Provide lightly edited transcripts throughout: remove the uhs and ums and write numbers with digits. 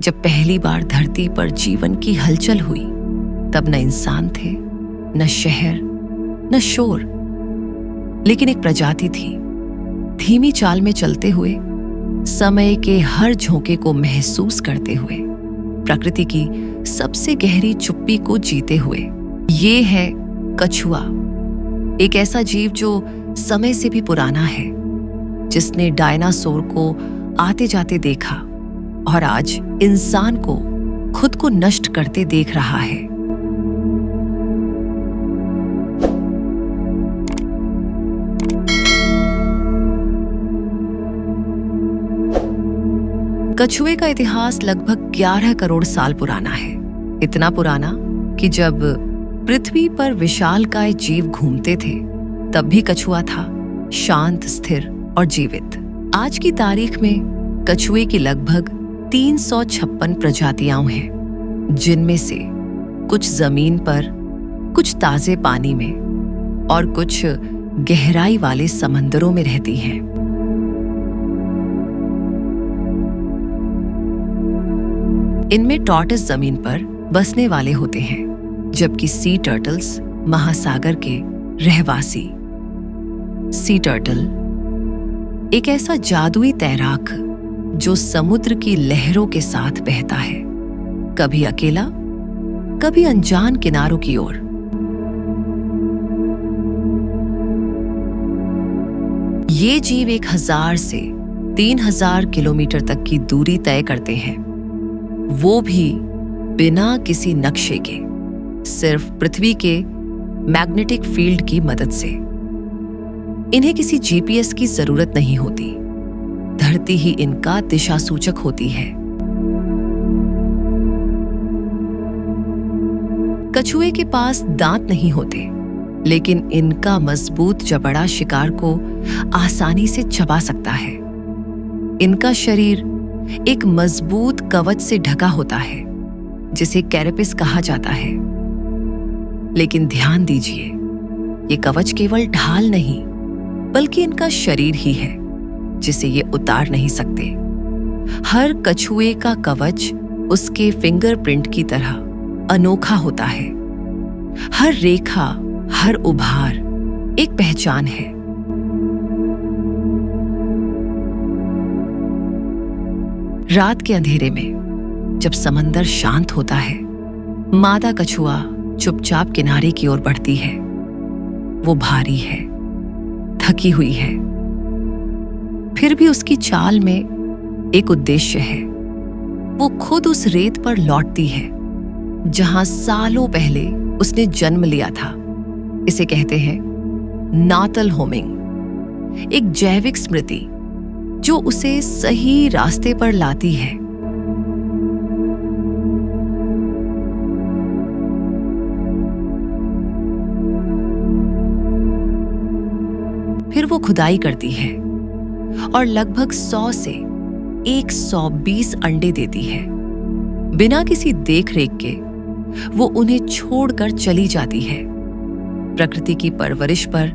जब पहली बार धरती पर जीवन की हलचल हुई, तब न इंसान थे, न शहर, न शोर, लेकिन एक प्रजाति थी, धीमी चाल में चलते हुए, समय के हर झोंके को महसूस करते हुए, प्रकृति की सबसे गहरी चुप्पी को जीते हुए। ये है कछुआ, एक ऐसा जीव जो समय से भी पुराना है, जिसने डायनासोर को आते जाते देखा और आज इंसान को खुद को नष्ट करते देख रहा है। कछुए का इतिहास लगभग 11 करोड़ साल पुराना है। इतना पुराना कि जब पृथ्वी पर विशालकाय जीव घूमते थे, तब भी कछुआ था, शांत, स्थिर और जीवित। आज की तारीख में कछुए की लगभग 356 प्रजातियां हैं, जिनमें से कुछ जमीन पर, कुछ ताजे पानी में और कुछ गहराई वाले समंदरों में रहती हैं। इनमें टॉर्टोइस जमीन पर बसने वाले होते हैं, जबकि सी टर्टल्स महासागर के रहवासी। सी टर्टल एक ऐसा जादुई तैराक जो समुद्र की लहरों के साथ बहता है, कभी अकेला, कभी अनजान किनारों की ओर। ये जीव 1000 से 3000 किलोमीटर तक की दूरी तय करते हैं, वो भी बिना किसी नक्शे के, सिर्फ पृथ्वी के मैग्नेटिक फील्ड की मदद से। इन्हें किसी जीपीएस की जरूरत नहीं होती, धरती ही इनका दिशा सूचक होती है। कछुए के पास दांत नहीं होते, लेकिन इनका मजबूत जबड़ा शिकार को आसानी से चबा सकता है। इनका शरीर एक मजबूत कवच से ढका होता है, जिसे कैरेपिस कहा जाता है। लेकिन ध्यान दीजिए, ये कवच केवल ढाल नहीं, बल्कि इनका शरीर ही है, जिसे ये उतार नहीं सकते। हर कछुए का कवच उसके फिंगरप्रिंट की तरह अनोखा होता है। हर रेखा, हर उभार एक पहचान है। रात के अंधेरे में जब समंदर शांत होता है, मादा कछुआ चुपचाप किनारे की ओर बढ़ती है। वो भारी है, थकी हुई है, फिर भी उसकी चाल में एक उद्देश्य है। वो खुद उस रेत पर लौटती है जहां सालों पहले उसने जन्म लिया था। इसे कहते हैं नाटल होमिंग, एक जैविक स्मृति जो उसे सही रास्ते पर लाती है। फिर वो खुदाई करती है और लगभग 100 से 120 अंडे देती है। बिना किसी देखरेख के वो उन्हें छोड़कर चली जाती है, प्रकृति की परवरिश पर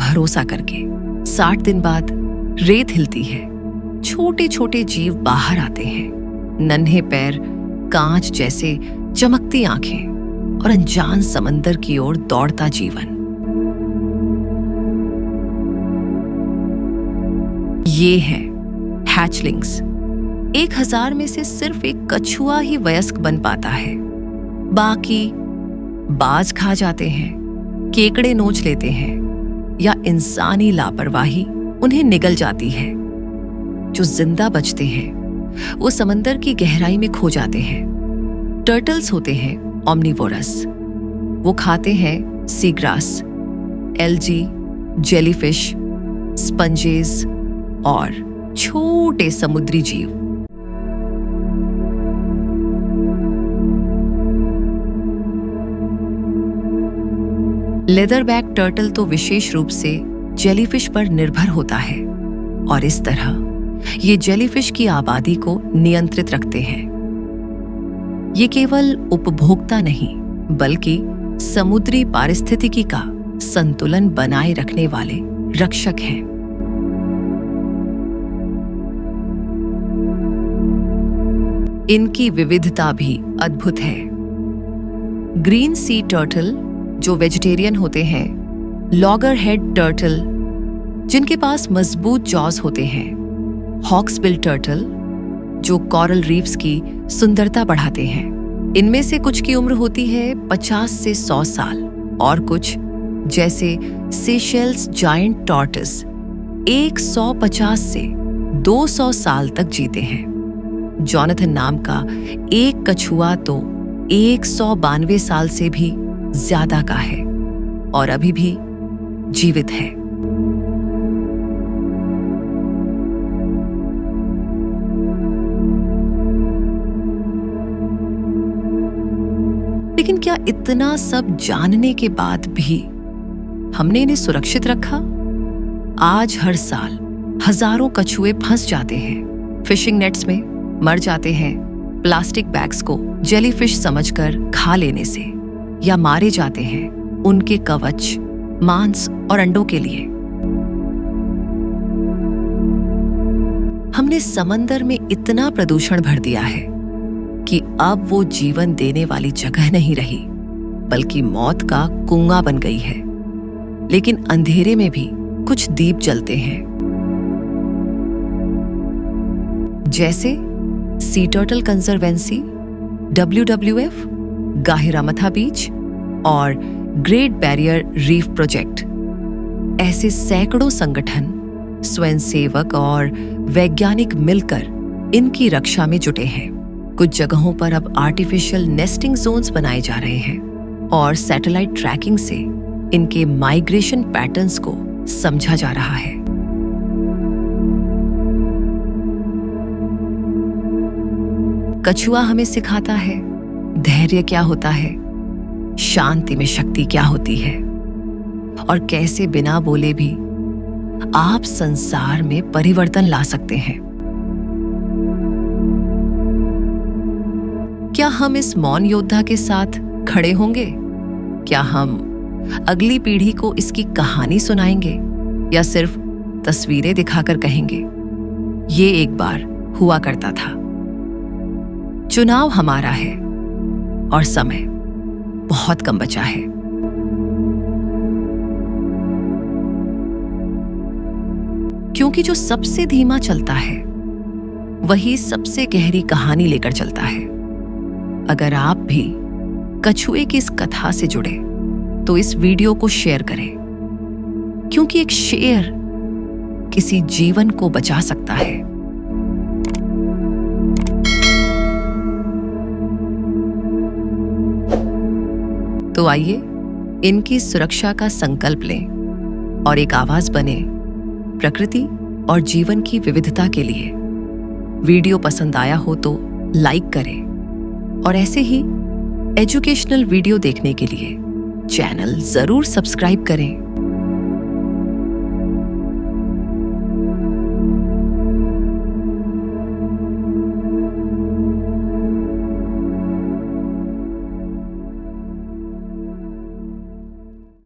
भरोसा करके। 60 दिन बाद रेत हिलती है, छोटे छोटे जीव बाहर आते हैं, नन्हे पैर, कांच जैसे चमकती आंखें और अनजान समंदर की ओर दौड़ता जीवन। ये है हैचलिंग्स। 1000 में से सिर्फ एक कछुआ ही वयस्क बन पाता है। बाकी बाज खा जाते हैं, केकड़े नोच लेते हैं, या इंसानी लापरवाही उन्हें निगल जाती है। जो जिंदा बचते हैं वो समंदर की गहराई में खो जाते हैं। टर्टल्स होते हैं ओमनिवोरस। वो खाते हैं सीग्रास, एल्गी, जेलीफिश, स्पंजेस और छोटे समुद्री जीव। लेदरबैक टर्टल तो विशेष रूप से जेलीफिश पर निर्भर होता है और इस तरह ये जेलीफिश की आबादी को नियंत्रित रखते हैं। ये केवल उपभोक्ता नहीं, बल्कि समुद्री पारिस्थितिकी का संतुलन बनाए रखने वाले रक्षक हैं। इनकी विविधता भी अद्भुत है। ग्रीन सी टर्टल जो वेजिटेरियन होते हैं, लॉगर हेड टर्टल जिनके पास मजबूत जॉज होते हैं, हॉक्सबिल टर्टल जो कोरल रीफ्स की सुंदरता बढ़ाते हैं। इनमें से कुछ की उम्र होती है 50 से 100 साल और कुछ जैसे सेशेल्स जायंट टॉर्टस 150 से 200 साल तक जीते हैं। जॉनथन नाम का एक कछुआ तो 192 साल से भी ज्यादा का है और अभी भी जीवित है। लेकिन क्या इतना सब जानने के बाद भी हमने इन्हें सुरक्षित रखा? आज हर साल हजारों कछुए फंस जाते हैं, फिशिंग नेट्स में मर जाते हैं, प्लास्टिक बैग्स को जेलीफिश समझकर खा लेने से, या मारे जाते हैं उनके कवच, मांस और अंडों के लिए। हमने समंदर में इतना प्रदूषण भर दिया है कि अब वो जीवन देने वाली जगह नहीं रही, बल्कि मौत का कुआं बन गई है। लेकिन अंधेरे में भी कुछ दीप जलते हैं, जैसे सी टर्टल कंजर्वेंसी, WWF, गाहिरामथा बीच और ग्रेट बैरियर रीफ प्रोजेक्ट। ऐसे सैकड़ों संगठन, स्वयंसेवक और वैज्ञानिक मिलकर इनकी रक्षा में जुटे हैं। कुछ जगहों पर अब आर्टिफिशियल नेस्टिंग जोन्स बनाए जा रहे हैं और सैटेलाइट ट्रैकिंग से इनके माइग्रेशन पैटर्न्स को समझा जा रहा है। कछुआ हमें सिखाता है धैर्य क्या होता है, शांति में शक्ति क्या होती है और कैसे बिना बोले भी आप संसार में परिवर्तन ला सकते हैं। क्या हम इस मौन योद्धा के साथ खड़े होंगे? क्या हम अगली पीढ़ी को इसकी कहानी सुनाएंगे या सिर्फ तस्वीरें दिखाकर कहेंगे ये एक बार हुआ करता था? चुनाव हमारा है और समय बहुत कम बचा है। क्योंकि जो सबसे धीमा चलता है वही सबसे गहरी कहानी लेकर चलता है। अगर आप भी कछुए की इस कथा से जुड़े तो इस वीडियो को शेयर करें, क्योंकि एक शेर किसी जीवन को बचा सकता है। तो आइए इनकी सुरक्षा का संकल्प लें और एक आवाज बने प्रकृति और जीवन की विविधता के लिए। वीडियो पसंद आया हो तो लाइक करें और ऐसे ही एजुकेशनल वीडियो देखने के लिए चैनल जरूर सब्सक्राइब करें।